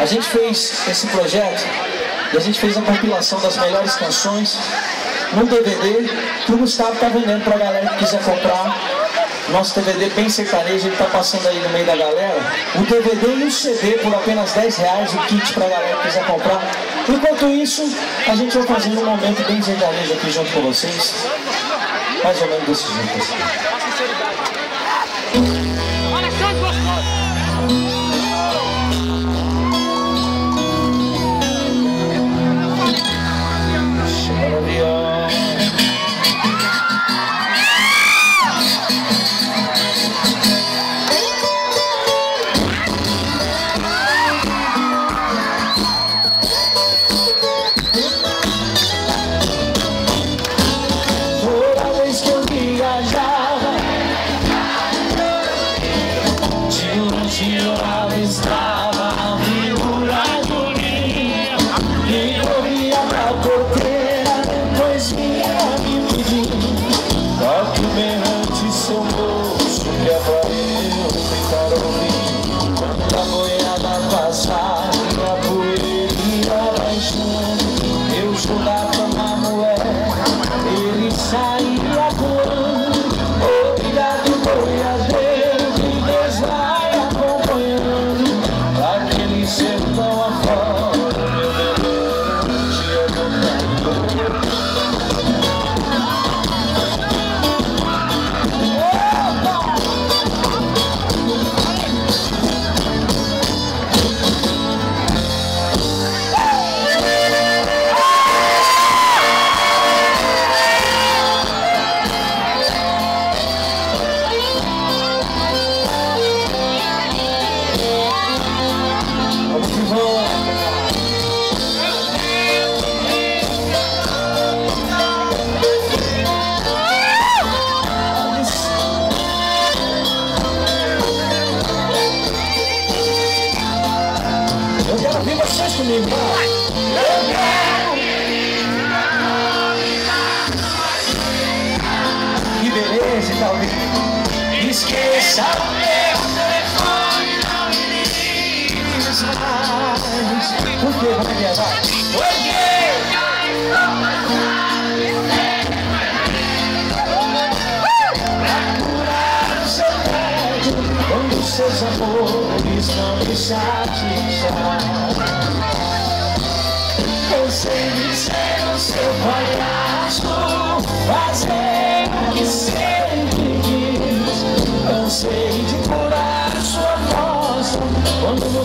A gente fez esse projeto e a gente fez a compilação das melhores canções num DVD que o Gustavo está vendendo para a galera que quiser comprar. Nosso DVD bem sertanejo, ele está passando aí no meio da galera. O DVD e o CD por apenas R$10, o kit para a galera que quiser comprar. Enquanto isso, a gente vai fazendo um momento bem sertanejo aqui junto com vocês. Mais ou menos desse jeito assim. Olha só que gostoso! Ela estava figurando mim e corria pra porteira, depois vinha me pedir. Toque berrante seu bolso, que é pra eu tentar ouvir. Quando a boiada passar e a poeira baixando, eu jogava na moeda, ele saía voando. Obrigado, boiadeiro, que Deus vai aquele sertão afora, meu bebê, dia do eu quero ouvir vocês comigo, que beleza e tal. Esqueça o meu telefone, não me ligue mais. Por que vai me levar? Pra curar o seu tédio, quando seus amores não me satisfazem. Cansei de ser o seu palhaço, fazer o que sempre quis. Cansei de curar sua voz quando você